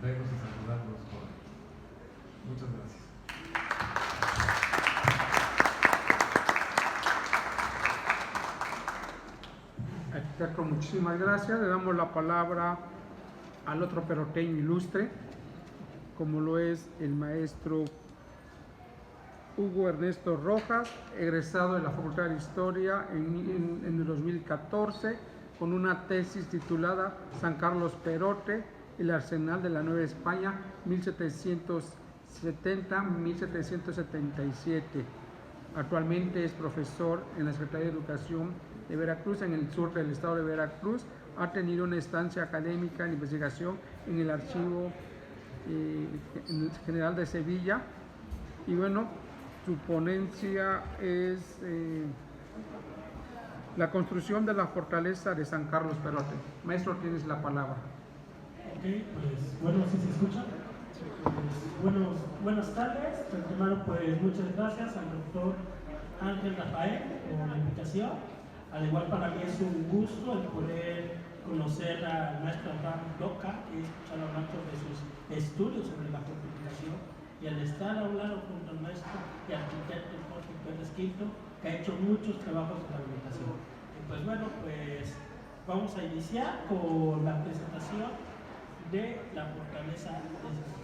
verlos y saludarlos, Jorge. Muchas gracias. Arquitecto, muchísimas gracias. Le damos la palabra al otro perroteño ilustre, como lo es el maestro Hugo Ernesto Rojas, egresado de la Facultad de Historia en el 2014, con una tesis titulada San Carlos Perote, el arsenal de la Nueva España, 1770-1777. Actualmente es profesor en la Secretaría de Educación de Veracruz, en el sur del estado de Veracruz. Ha tenido una estancia académica en investigación en el Archivo General de Sevilla. Y bueno, su ponencia es la construcción de la fortaleza de San Carlos Perote. Maestro, tienes la palabra. Ok, pues bueno, ¿sí se escucha? Pues, buenas tardes. De antemano, pues muchas gracias al doctor Ángel Rafael por la invitación. Al igual, para mí es un gusto el poder conocer al maestro Abraham Loca y escuchar hablar sobre sus estudios sobre la fortificación, y al estar hablando junto al maestro y arquitecto Jorge Pérez Quinto, que ha hecho muchos trabajos de rehabilitación. Y pues bueno, pues vamos a iniciar con la presentación de la fortaleza de San Carlos.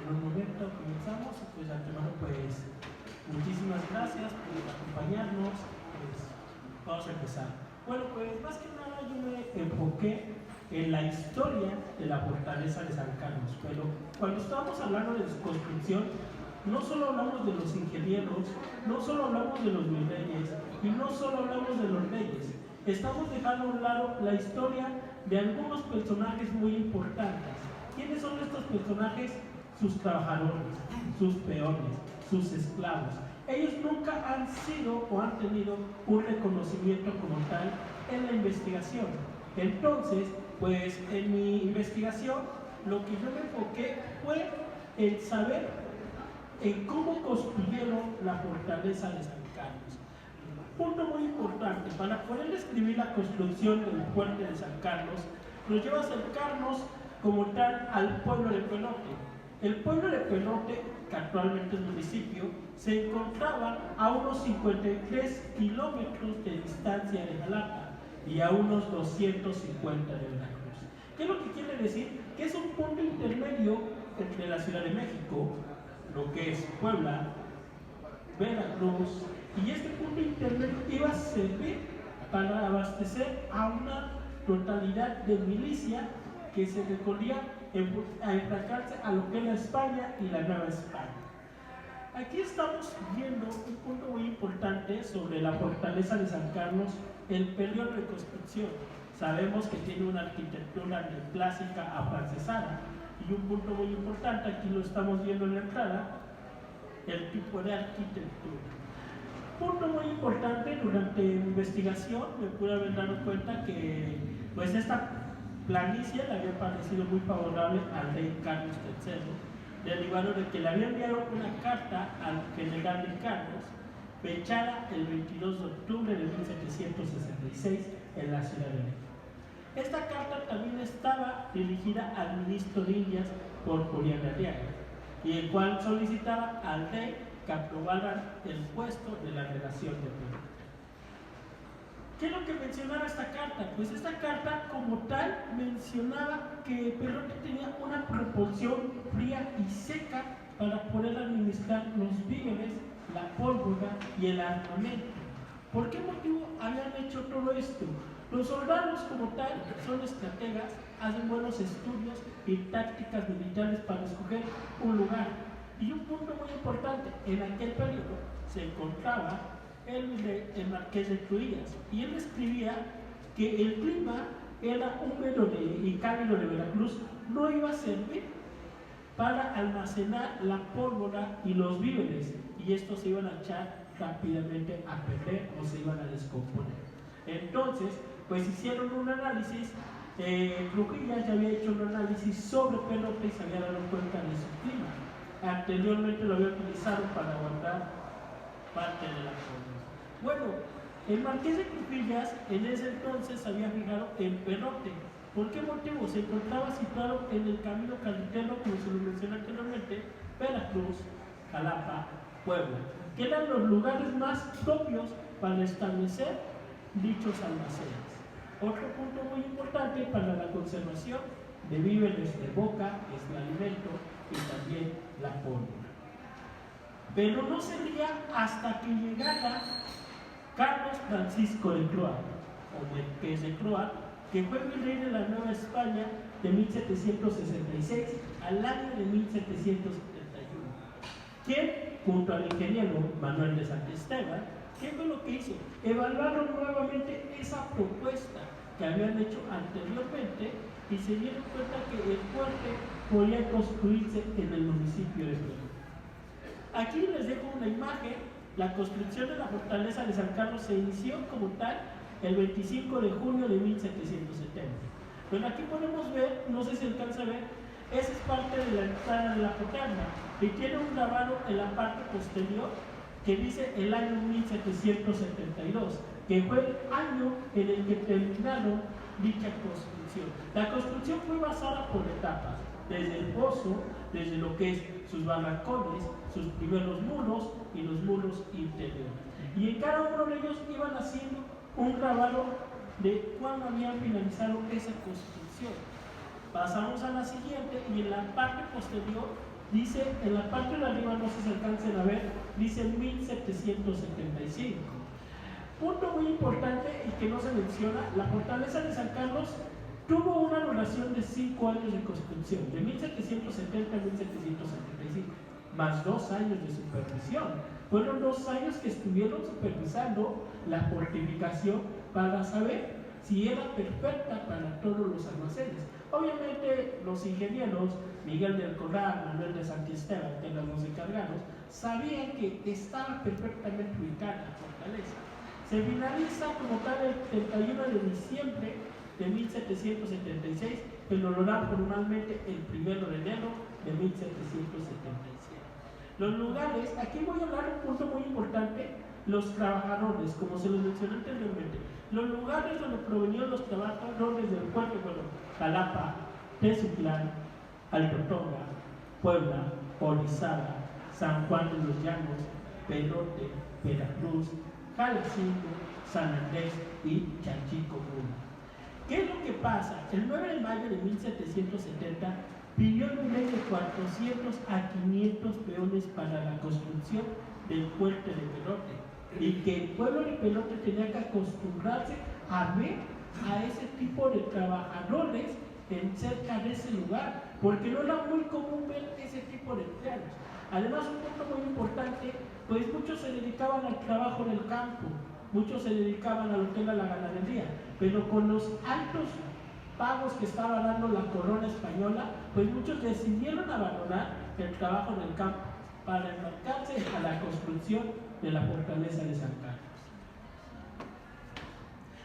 En un momento comenzamos, pues de antemano, pues muchísimas gracias por acompañarnos. Pues vamos a empezar. Bueno, pues más que nada yo me enfoqué en la historia de la fortaleza de San Carlos, pero cuando estamos hablando de su construcción, no solo hablamos de los ingenieros, no solo hablamos de los virreyes y no solo hablamos de los reyes, estamos dejando a un lado la historia de algunos personajes muy importantes. ¿Quiénes son estos personajes? Sus trabajadores, sus peones, sus esclavos. Ellos nunca han sido o han tenido un reconocimiento como tal en la investigación. Entonces, pues en mi investigación, lo que yo me enfoqué fue el saber en cómo construyeron la fortaleza de San Carlos. Punto muy importante, para poder describir la construcción del fuerte de San Carlos, nos lleva a acercarnos como tal al pueblo de Perote. El pueblo de Perote, que actualmente es municipio, se encontraba a unos 53 kilómetros de distancia de Jalapa y a unos 250 de Veracruz. ¿Qué es lo que quiere decir? Que es un punto intermedio entre la Ciudad de México, lo que es Puebla, Veracruz, y este punto intermedio iba a servir para abastecer a una totalidad de milicia que se recorría a enfrentarse a lo que es la España y la Nueva España. Aquí estamos viendo un punto muy importante sobre la fortaleza de San Carlos, el periodo de construcción. Sabemos que tiene una arquitectura neoclásica afrancesada, y un punto muy importante, aquí lo estamos viendo en la entrada, el tipo de arquitectura. Punto muy importante, durante mi investigación me pude haber dado cuenta que pues esta planicie le había parecido muy favorable al rey Carlos III, derivado de que le había enviado una carta al general de Carlos, fechada el 22 de octubre de 1766 en la Ciudad de México. Esta carta también estaba dirigida al ministro de Indias por Julián de Arriaga, y el cual solicitaba al rey que aprobara el puesto de la relación de Perú. ¿Qué es lo que mencionaba esta carta? Pues esta carta como tal mencionaba que Perote tenía una proporción fría y seca para poder administrar los víveres, la pólvora y el armamento. ¿Por qué motivo habían hecho todo esto? Los soldados como tal son estrategas, hacen buenos estudios y tácticas militares para escoger un lugar. Y un punto muy importante, en aquel periodo se encontraba el marqués de Truillas, y él escribía que el clima era húmedo y cálido de Veracruz, no iba a servir para almacenar la pólvora y los víveres, y estos se iban a echar rápidamente a perder o se iban a descomponer. Entonces, pues hicieron un análisis. Trujillas ya había hecho un análisis sobre Perote y se había dado cuenta de su clima. anteriormente lo había utilizado para guardar parte de la corona. Bueno, el marqués de Cruspillas en ese entonces había fijado en Perote. ¿Por qué motivo? Se encontraba situado en el camino carretero, como se lo mencioné anteriormente, Veracruz, Jalapa, Puebla, que eran los lugares más propios para establecer dichos almacenes. Otro punto muy importante para la conservación de víveres de boca es el alimento y también la pólvora. Pero no sería hasta que llegara Carlos Francisco de Croat, o Marqués de Croat, que fue virrey de la Nueva España de 1766 al año de 1771, quien, junto al ingeniero Manuel de Santisteban, ¿qué fue lo que hizo? Evaluaron nuevamente esa propuesta que habían hecho anteriormente y se dieron cuenta que el fuerte podía construirse en el municipio de Puebla. Aquí les dejo una imagen. La construcción de la fortaleza de San Carlos se inició como tal el 25 de junio de 1770. Bueno, aquí podemos ver, no sé si alcanza a ver, esa es parte de la entrada de la fortaleza y tiene un grabado en la parte posterior que dice el año 1772, que fue el año en el que terminaron dicha construcción. La construcción fue basada por etapas, desde el foso, desde lo que es sus barracones, sus primeros muros y los muros interiores. Y en cada uno de ellos iban haciendo un grabado de cuándo habían finalizado esa construcción. Pasamos a la siguiente y en la parte posterior dice, en la parte de arriba, no sé si alcancen a ver, dice 1775. Punto muy importante y que no se menciona, la fortaleza de San Carlos tuvo una duración de 5 años de construcción, de 1770 a 1775, más 2 años de supervisión. Fueron 2 años que estuvieron supervisando la fortificación para saber si era perfecta para todos los almacenes. Obviamente los ingenieros, Miguel del Corral, Manuel de Santisteban, que eran los encargados, sabían que estaba perfectamente ubicada la fortaleza. Se finaliza como tal el 31 de diciembre de 1776, que lo lograron formalmente el 1 de enero de 1777. Los lugares, aquí voy a hablar un punto muy importante, los trabajadores, como se los mencioné anteriormente. Los lugares donde provenían los trabajadores del puerto, bueno, Jalapa, Tezuclán, Alto Tonga, Puebla, Orizaba, San Juan de los Llanos, Perote, Veracruz, Jalacingo, San Andrés y Chanchicomula. ¿Qué es lo que pasa? El 9 de mayo de 1770 pidió el nivel de 400 a 500 peones para la construcción del puente de Perote y que el pueblo de Perote tenía que acostumbrarse a ver a ese tipo de trabajadores en cerca de ese lugar, porque no era muy común ver ese tipo de empleados. Además, un punto muy importante, pues muchos se dedicaban al trabajo del campo, muchos se dedicaban a lo que era la ganadería, pero con los altos pagos que estaba dando la corona española, pues muchos decidieron abandonar el trabajo en el campo para embarcarse a la construcción de la fortaleza de San Carlos.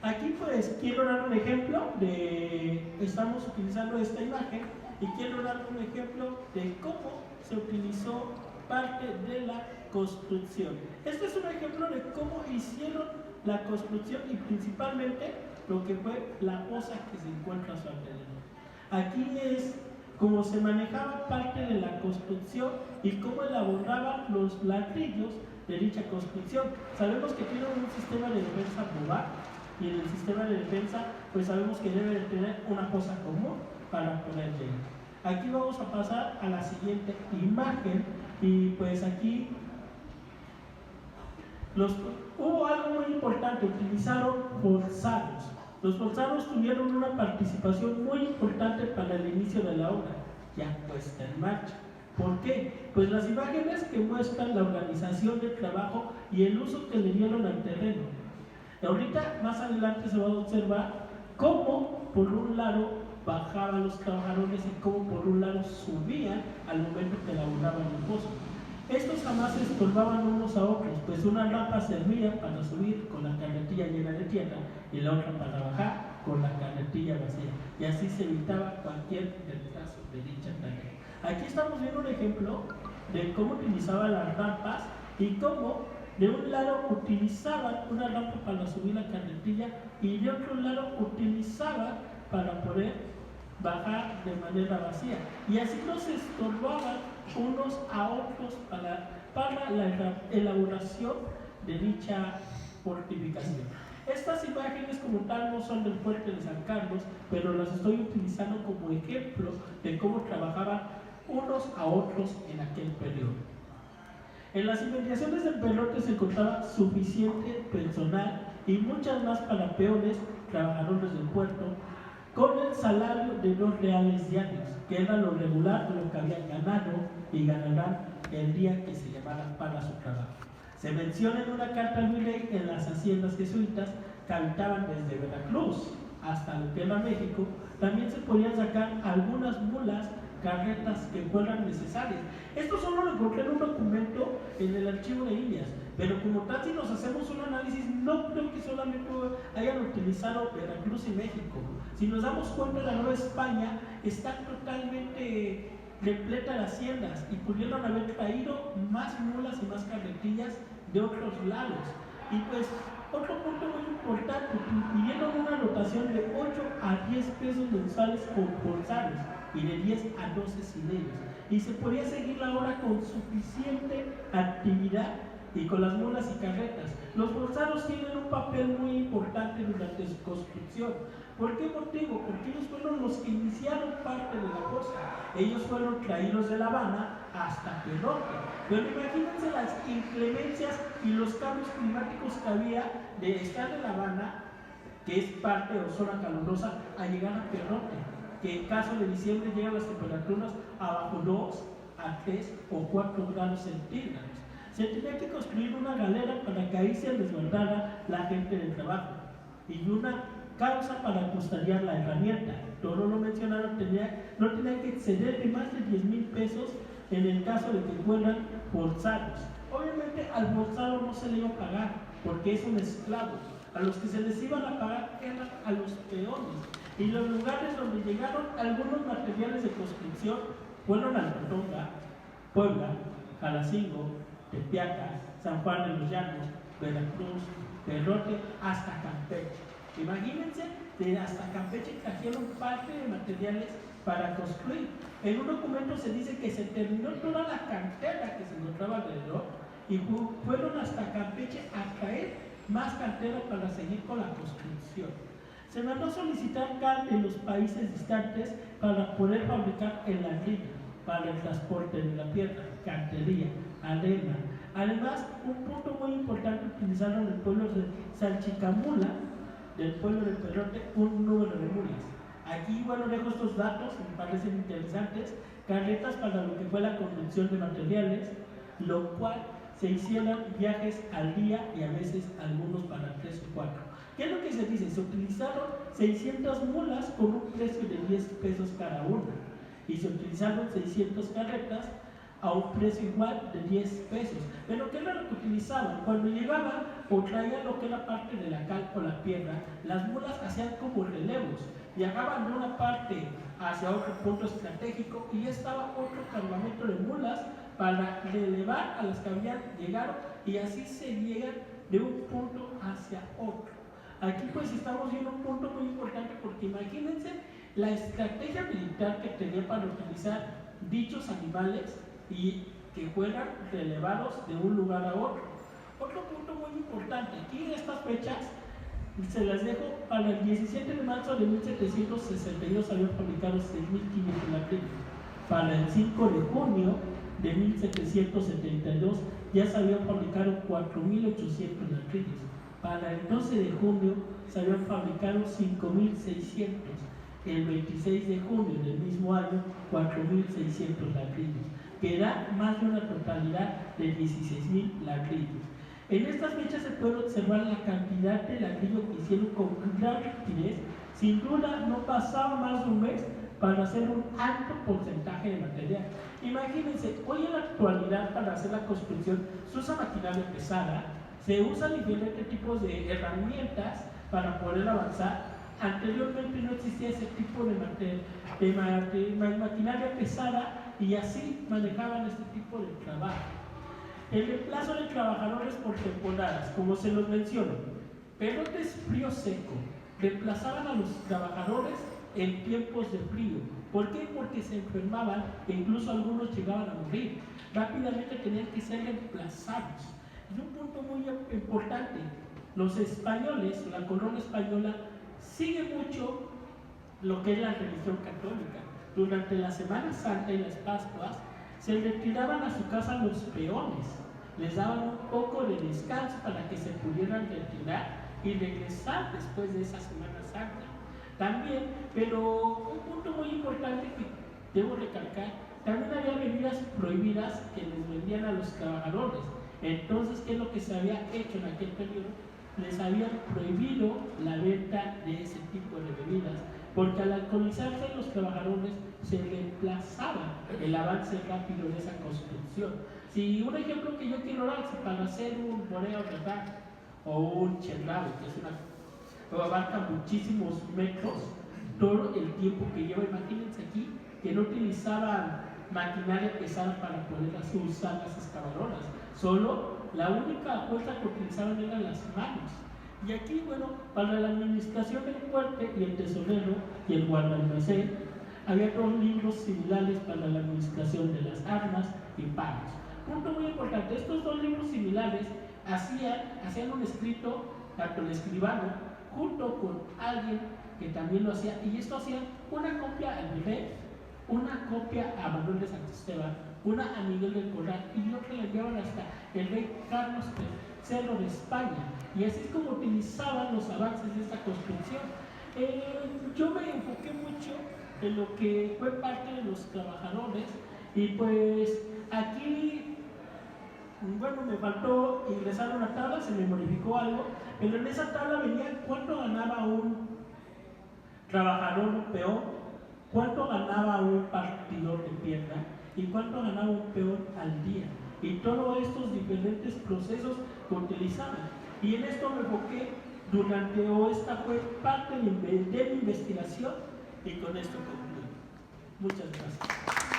Aquí pues quiero dar un ejemplo de, estamos utilizando esta imagen y quiero dar un ejemplo de cómo se utilizó parte de la construcción. Este es un ejemplo de cómo hicieron la construcción y principalmente lo que fue la fosa que se encuentra a su alrededor. Aquí es cómo se manejaba parte de la construcción y cómo elaboraban los ladrillos de dicha construcción. Sabemos que tienen un sistema de defensa global y en el sistema de defensa pues sabemos que debe de tener una fosa común para poder llegar. Aquí vamos a pasar a la siguiente imagen y pues aquí hubo algo muy importante, utilizaron forzados. Los forzados tuvieron una participación muy importante para el inicio de la obra, ya puesta en marcha. ¿Por qué? Pues las imágenes que muestran la organización del trabajo y el uso que le dieron al terreno. Ahorita, más adelante, se va a observar cómo, por un lado, bajaban los trabajadores y cómo, por un lado, subían al momento que elaboraban el pozo. Estos jamás se estorbaban unos a otros, pues una rampa servía para subir con la carretilla llena de tierra y la otra para bajar con la carretilla vacía. Y así se evitaba cualquier retraso de dicha tarea. Aquí estamos viendo un ejemplo de cómo utilizaban las rampas y cómo de un lado utilizaban una rampa para subir la carretilla y de otro lado utilizaban para poder bajar de manera vacía. Y así no se estorbaban unos a otros para la elaboración de dicha fortificación. Estas imágenes como tal no son del fuerte de San Carlos, pero las estoy utilizando como ejemplo de cómo trabajaban unos a otros en aquel periodo. En las inmediaciones del Perote se encontraba suficiente personal y muchas más para peones, trabajadores del puerto, con el salario de 2 reales diarios, que era lo regular de lo que habían ganado y ganarán el día que se llamaran para su trabajo. Se menciona en una carta al virrey en las haciendas jesuitas que habitaban desde Veracruz hasta la tierra México. También se podían sacar algunas mulas, carretas que fueran necesarias. Esto solo lo encontré en un documento en el archivo de Indias, pero como tal, si nos hacemos un análisis, no creo que solamente hayan utilizado Veracruz y México. Si nos damos cuenta, la Nueva España está totalmente repleta de haciendas y pudieron haber traído más mulas y más carretillas de otros lados. Y pues, otro punto muy importante, pidieron una dotación de 8 a 10 pesos mensuales por bolsarios y de 10 a 12 silenios. Y se podía seguir la hora con suficiente actividad y con las mulas y carretas. Los bolsarios tienen un papel muy importante durante su construcción. ¿Por qué motivo? Porque ellos fueron los que iniciaron parte de la cosa. Ellos fueron traídos de La Habana hasta Perote. Pero imagínense las inclemencias y los cambios climáticos que había de estar en La Habana, que es parte de zona calurosa, a llegar a Perote, que en caso de diciembre llegan las temperaturas a bajo 2 a 3 o 4 grados centígrados. Se tenía que construir una galera para que ahí se resguardara la gente del trabajo y una causa para custodiar la herramienta. Todo lo mencionado no tenía que exceder de más de 10,000 pesos en el caso de que fueran forzados. Obviamente al forzado no se le iba a pagar porque es un esclavo. A los que se les iban a pagar eran a los peones. Y los lugares donde llegaron algunos materiales de construcción fueron Altotonga, Puebla, Jalacingo, Tepeaca, San Juan de los Llanos, Veracruz, Perote, hasta Campeche. Imagínense, de hasta Campeche trajeron parte de materiales para construir. En un documento se dice que se terminó toda la cantera que se encontraba alrededor y fueron hasta Campeche a traer más cantera para seguir con la construcción. Se mandó a solicitar cal en los países distantes para poder fabricar el ladrillo para el transporte de la piedra, cantería, arena. Además, un punto muy importante, utilizaron en el pueblo de Salchicamula, del pueblo del Perote, un número de mulas. Aquí, bueno, dejo estos datos, me parecen interesantes. Carretas para lo que fue la conducción de materiales, lo cual se hicieron viajes al día y a veces algunos para 3 o 4. ¿Qué es lo que se dice? Se utilizaron 600 mulas con un precio de 10 pesos cada una y se utilizaron 600 carretas a un precio igual de 10 pesos. Pero ¿qué era lo que utilizaban? Cuando llegaban o traían lo que era parte de la cal o la piedra, las mulas hacían como relevos. Viajaban de una parte hacia otro punto estratégico y ya estaba otro cargamento de mulas para relevar a las que habían llegado y así se llega de un punto hacia otro. Aquí pues estamos viendo un punto muy importante porque imagínense la estrategia militar que tenía para utilizar dichos animales y que fueran relevados de un lugar a otro. Otro punto muy importante, aquí en estas fechas se las dejo. Para el 17 de marzo de 1762 habían fabricado 6.500 ladrillos. Para el 5 de junio de 1772 ya se habían fabricado 4.800 ladrillos. Para el 12 de junio se habían fabricado 5.600. El 26 de junio del mismo año, 4.600 ladrillos, que da más de una totalidad de 16.000 ladrillos. En estas fechas se puede observar la cantidad de ladrillo que hicieron con gran rapidez. Sin duda no pasaba más de un mes para hacer un alto porcentaje de material. Imagínense, hoy en la actualidad para hacer la construcción se usa maquinaria pesada, se usan diferentes tipos de herramientas para poder avanzar. Anteriormente no existía ese tipo de maquinaria pesada y así manejaban este tipo de trabajo. El reemplazo de trabajadores por temporadas, como se los menciono, Perotes frío seco, reemplazaban a los trabajadores en tiempos de frío. ¿Por qué? Porque se enfermaban e incluso algunos llegaban a morir. Rápidamente tenían que ser reemplazados. Y un punto muy importante, los españoles, la corona española, sigue mucho lo que es la religión católica. Durante la Semana Santa y las Pascuas, se retiraban a su casa los peones, les daban un poco de descanso para que se pudieran retirar y regresar después de esa Semana Santa. También, pero un punto muy importante que debo recalcar, también había bebidas prohibidas que les vendían a los trabajadores. Entonces, ¿qué es lo que se había hecho en aquel periodo? Les habían prohibido la venta de ese tipo de bebidas, porque al alcoholizarse los trabajadores se reemplazaba el avance rápido de esa construcción. Si un ejemplo que yo quiero dar, para hacer un boreo ¿verdad? O un cherrado, que es una abarca muchísimos metros, todo el tiempo que lleva, imagínense aquí que no utilizaban maquinaria pesada para poder usar las excavadoras, solo la única fuerza que utilizaban eran las manos. Y aquí, bueno, para la administración del fuerte y el tesorero y el guardalmacén, había dos libros similares para la administración de las armas y pagos. Punto muy importante, estos dos libros similares hacían un escrito, tanto el escribano, junto con alguien que también lo hacía, y esto hacían una copia al rey, una copia a Manuel de Santisteban, una a Miguel del Corral, y otra le enviaban hasta el rey Carlos III de España, y así es como utilizaban los avances de esta construcción. Yo me enfoqué mucho en lo que fue parte de los trabajadores, y pues aquí, bueno, me faltó ingresar a una tabla, se me modificó algo, pero en esa tabla venía cuánto ganaba un trabajador, un peón, cuánto ganaba un partidor de pierna y cuánto ganaba un peón al día. Y todos estos diferentes procesos que utilizaban. Y en esto me enfoqué esta fue parte de mi investigación y con esto concluyo. Muchas gracias.